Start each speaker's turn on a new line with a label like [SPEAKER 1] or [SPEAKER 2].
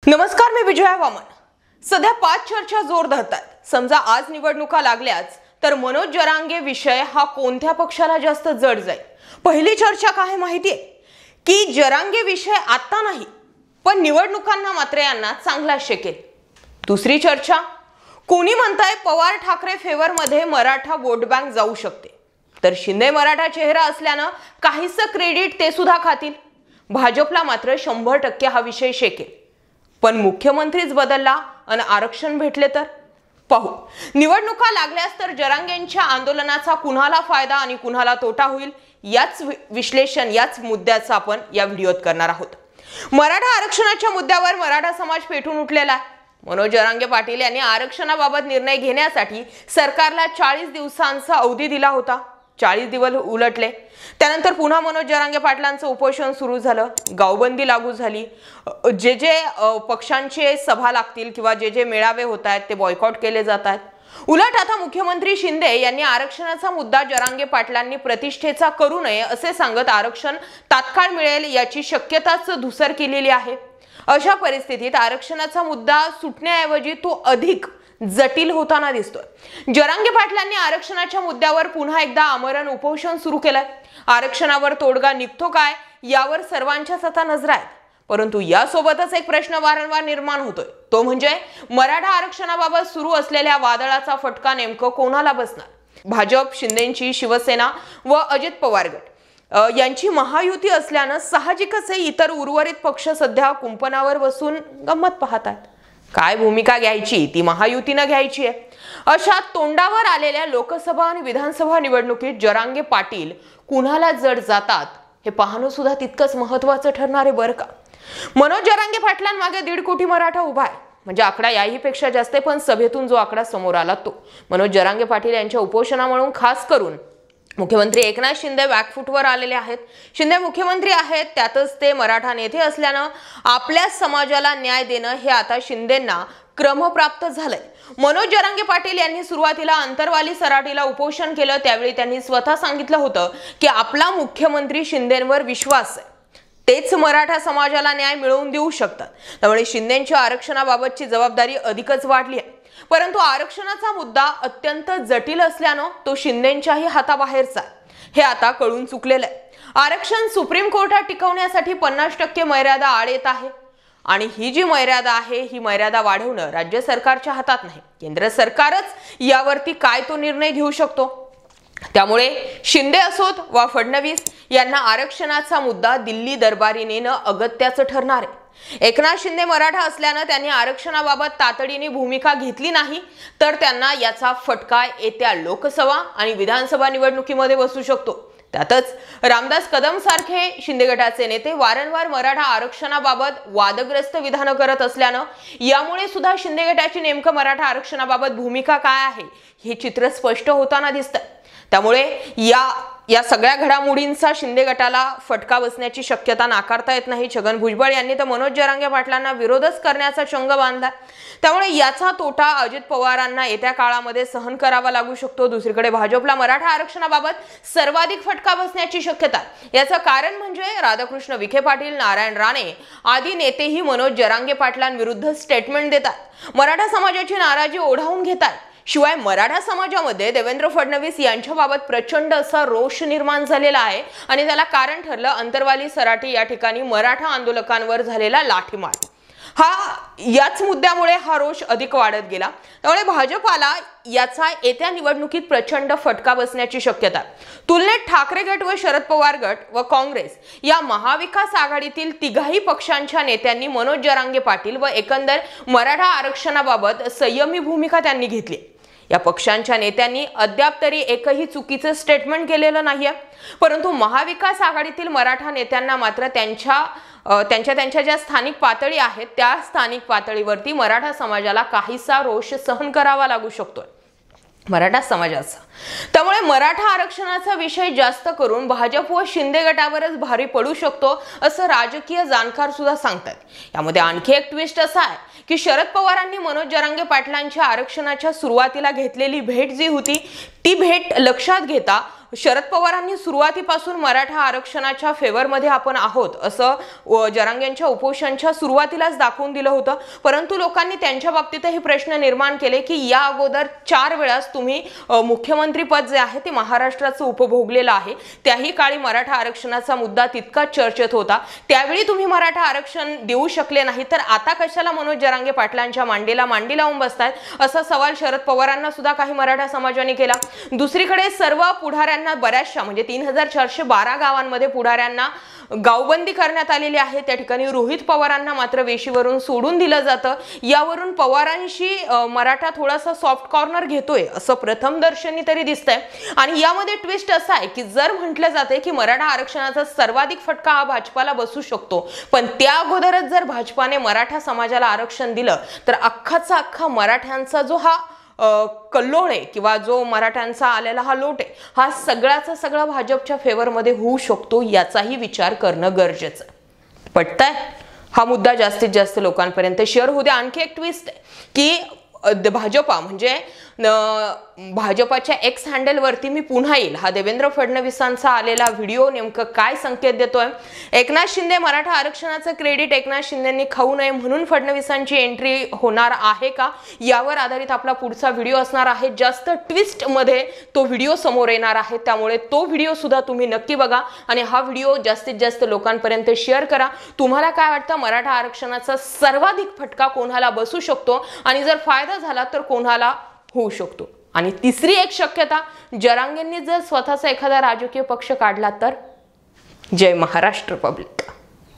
[SPEAKER 1] नमस्कार, मी विजया वामन। सध्या 5 चर्चा जोर धरतात। समजा आज निवडणुका लागल्याच तर मनोज जरांगे विषय हा कोणत्या पक्षाला जास्त जड जाईल। पहिली चर्चा काय माहितीये की जरांगे विषय आता नाही पण निवडणुकांना मात्र यांना चांगला शेकेल। दुसरी चर्चा, कोणी म्हणताय पवार ठाकरे फेवर मध्ये मराठा वोट बँक जाऊ शकते, तर शिंदे मराठा चेहरा असल्यानं काहीसं क्रेडिट ते सुद्धा खातील। भाजपला मात्र 100% हा विषय शेकेल। पण मुख्यमंत्रीच बदलला आणि आरक्षण भेटले तर पाहू। निवडणुका लागल्यास तर जरांगेंच्या आंदोलनाचा कुणाला फायदा आणि कुणाला तोटा होईल याच विश्लेषण याच मुद्द्याचं आपण या व्हिडिओत करणार आहोत। मराठा आरक्षणाच्या मुद्द्यावर मराठा समाज पेटून उठलेला आहे। मनोज जरांगे पाटील यांनी आरक्षणाबाबत निर्णय घेण्यासाठी सरकारला 40 दिवसांचा अवधी दिला होता। 40 दिवस उलटले, त्यानंतर पुन्हा मनोज जरांगे पाटलांचं उपोषण सुरू झालं, गावबंदी लागू झाली, जे पक्षांचे सभा लागतील किंवा जे मेळावे होत आहेत ते बॉयकॉट केले जात आहेत। उलट आता मुख्यमंत्री शिंदे यांनी आरक्षणाचा मुद्दा जरांगे पाटलांनी प्रतिष्ठेचा करू नये असे सांगत आरक्षण तात्काळ मिळेल याची शक्यताच धुसर केलेली आहे। अशा परिस्थितीत आरक्षणाचा मुद्दा सुटण्याऐवजी तो अधिक जटिल होताना दिसतोय। जरांगे पाटलांनी आरक्षणाच्या मुद्द्यावर पुन्हा एकदा आमरण उपोषण सुरू केलंय। आरक्षणावर तोडगा निघतो काय यावर सर्वांच्याच आता नजर आहेत। परंतु यासोबतच एक प्रश्न वारंवार निर्माण होतोय, तो म्हणजे मराठा आरक्षणाबाबत सुरू असलेल्या वादळाचा फटका नेमकं कोणाला बसणार। भाजप, शिंदेची शिवसेना व अजित पवार गट यांची महायुती असल्यानं साहजिकच इतर उर्वरित पक्ष सध्या कुंपणावर बसून गंमत पाहतात। काय भूमिका घ्यायची ती महायुतीनं घ्यायची आहे। अशा तोंडावर आलेल्या लोकसभा आणि विधानसभा निवडणुकीत जरांगे पाटील कुणाला जड जातात हे पाहणं सुद्धा तितकंच महत्त्वाचं ठरणार आहे बरं का। मनोज जरांगे पाटलांमागे 1.5 कोटी मराठा उभा आहे, म्हणजे आकडा याहीपेक्षा जास्त आहे, पण सभेतून जो आकडा समोर आला तो मनोज जरांगे पाटील यांच्या उपोषणामुळे खास करून मुख्यमंत्री एकनाथ शिंदे बॅकफूटवर आलेले आहेत। शिंदे मुख्यमंत्री आहेत, त्यातच ते मराठा नेते असल्यानं आपल्या समाजाला न्याय देणं हे आता शिंदेंना क्रमप्राप्त झालंय। मनोज जरांगे पाटील यांनी सुरुवातीला अंतरवाली सराटीला उपोषण केलं, त्यावेळी त्यांनी स्वतः सांगितलं होतं की आपला मुख्यमंत्री शिंदेंवर विश्वास आहे, तेच मराठा समाजाला न्याय मिळवून देऊ शकतात। त्यामुळे शिंदेंच्या आरक्षणाबाबतची जबाबदारी अधिकच वाढली आहे। परंतु आरक्षणाचा मुद्दा अत्यंत जटिल असल्यानं तो शिंदेंच्याही हाताबाहेरचा आहे हे आता कळून चुकलेलं आहे। आरक्षण सुप्रीम कोर्टात टिकवण्यासाठी 50% मर्यादा आड येत आहे आणि ही जी मर्यादा आहे ही मर्यादा वाढवणं राज्य सरकारच्या हातात नाही, केंद्र सरकारच यावरती काय तो निर्णय घेऊ शकतो। त्यामुळे शिंदे असोत वा फडणवीस यांना आरक्षणाचा मुद्दा दिल्ली दरबारी नेणं अगत्याचं ठरणार आहे। एकनाथ शिंदे मराठा असल्यानं त्यांनी आरक्षणाबाबत तातडीने भूमिका घेतली नाही तर त्यांना याचा फटका येत्या लोकसभा आणि विधानसभा निवडणुकीमध्ये बसू शकतो। त्यातच रामदास कदम सारखे शिंदे गटाचे नेते वारंवार मराठा आरक्षणाबाबत वादग्रस्त विधान करत असल्यानं यामुळे सुद्धा शिंदे गटाची नेमकं मराठा आरक्षणाबाबत भूमिका काय आहे हे चित्र स्पष्ट होताना दिसतं। त्यामुळे या सगळ्या घडामोडींचा शिंदे गटाला फटका बसण्याची शक्यता नाकारता येत नाही। छगन भुजबळ यांनी तर मनोज जरांगे पाटलांना विरोधच करण्याचा चंग बांधला, त्यामुळे याचा तोटा अजित पवारांना येत्या काळामध्ये सहन करावा लागू शकतो। दुसरीकडे भाजपला मराठा आरक्षणाबाबत सर्वाधिक फटका बसण्याची शक्यता, याचं कारण म्हणजे राधाकृष्ण विखे पाटील, नारायण राणे आदी नेतेही मनोज जरांगे पाटलांविरुद्ध स्टेटमेंट देतात, मराठा समाजाची नाराजी ओढावून घेतात। शिवाय मराठा समाजामध्ये देवेंद्र फडणवीस यांच्याबाबत प्रचंड असा रोष निर्माण झालेला आहे आणि त्याला कारण ठरलं अंतरवाली सराटी या ठिकाणी मराठा आंदोलकांवर झालेला लाठीमार। याच मुद्द्यामुळे हा रोष अधिक वाढत गेला। त्यामुळे भाजपाला याचा येत्या निवडणुकीत प्रचंड फटका बसण्याची शक्यता। तुलनेत ठाकरे गट व शरद पवार गट व काँग्रेस या महाविकास आघाडीतील तिघाही पक्षांच्या नेत्यांनी मनोज जरांगे पाटील व एकंदर मराठा आरक्षणाबाबत संयमी भूमिका त्यांनी घेतली। या पक्षांच्या नेत्यांनी अद्याप तरी एकही चुकीचं स्टेटमेंट केलेलं नाहीये, परंतु महाविकास आघाडीतील मराठा नेत्यांना मात्र त्यांच्या ज्या स्थानिक पातळी आहेत त्या स्थानिक पातळीवरती मराठा समाजाला काहीसा रोष सहन करावा लागू शकतोय मराठा समाजाचा। त्यामुळे मराठा आरक्षणाचा विषय जास्त करून भाजप व शिंदे गटावरच भारी पडू शकतो असं राजकीय जाणकार सुद्धा सांगतात। यामध्ये आणखी एक ट्विस्ट असा आहे की शरद पवारांनी मनोज जरांगे पाटलांच्या आरक्षणाच्या सुरुवातीला घेतलेली भेट जी होती ती भेट लक्षात घेता शरद पवारांनी सुरुवातीपासून मराठा आरक्षणाच्या फेवरमध्ये आपण आहोत असं जरांगेंच्या उपोषणाच्या सुरुवातीलाच दाखवून दिलं होतं, परंतु लोकांनी त्यांच्या बाबतीतही प्रश्न निर्माण केले की या अगोदर 4 वेळास तुम्ही मुख्यमंत्री पद जे आहे ते महाराष्ट्राचं उपभोगलेलं आहे, त्याही काळी मराठा आरक्षणाचा मुद्दा तितकाच चर्चेत होता, त्यावेळी तुम्ही मराठा आरक्षण देऊ शकले नाही, तर आता कशाला मनोज जरांगे पाटलांच्या मांडीला मांडी लावून बसतायत असा सवाल शरद पवारांना सुद्धा काही मराठा समाजाने केला। दुसरीकडे सर्व पुढाऱ्यांना बऱ्याचशा म्हणजे 3412 गावांमध्ये पुढाऱ्यांना गावबंदी करण्यात आलेली आहे, त्या ठिकाणी रोहित पवारांना मात्र वेशीवरून सोडून दिलं जातं। यावरून पवारांशी मराठा थोडासा सॉफ्ट कॉर्नर घेतोय असं प्रथमदर्शनी तरी दिसतंय। आणि यामध्ये ट्विस्ट असा आहे की जर म्हटलं जाते की मराठा आरक्षणाचा सर्वाधिक फटका हा भाजपाला बसू शकतो, पण त्या अगोदरच जर भाजपाने मराठा समाजाला आरक्षण दिलं तर अख्खाचा अख्खा मराठ्यांचा जो हा कल्लोळ आहे किंवा जो मराठ्यांचा आलेला हा लोट आहे, हा सगळ्याचा सगळा भाजपच्या फेवरमध्ये होऊ शकतो, याचाही विचार करणं गरजेचं आहे। पटतंय? हा मुद्दा जास्तीत जास्त लोकांपर्यंत शेअर होऊ द्या। आणखी एक ट्विस्ट आहे की भाजपा म्हणजे भाजपाच्या एक्स हँडलवरती मी पुन्हा येईल हा देवेंद्र फडणवीसांचा आलेला व्हिडिओ नेमकं काय संकेत देतोय? एकनाथ शिंदे मराठा आरक्षणाचं क्रेडिट एकनाथ शिंदेंनी खाऊ नये म्हणून फडणवीसांची एंट्री होणार आहे का, यावर आधारित आपला पुढचा व्हिडिओ असणार आहे। जास्त ट्विस्ट मध्ये तो व्हिडिओ समोर येणार आहे, त्यामुळे तो व्हिडिओ सुद्धा तुम्ही नक्की बघा आणि हा व्हिडिओ जास्तीत जास्त लोकांपर्यंत शेअर करा। तुम्हाला काय वाटतं मराठा आरक्षणाचा सर्वाधिक फटका कोणाला बसू शकतो आणि जर फायदा झाला तर कोणाला होऊ शकतो? आणि तिसरी एक शक्यता, जरांगेंनी जर स्वतःचा एखादा राजकीय पक्ष काढला तर? जय महाराष्ट्र पब्लिक।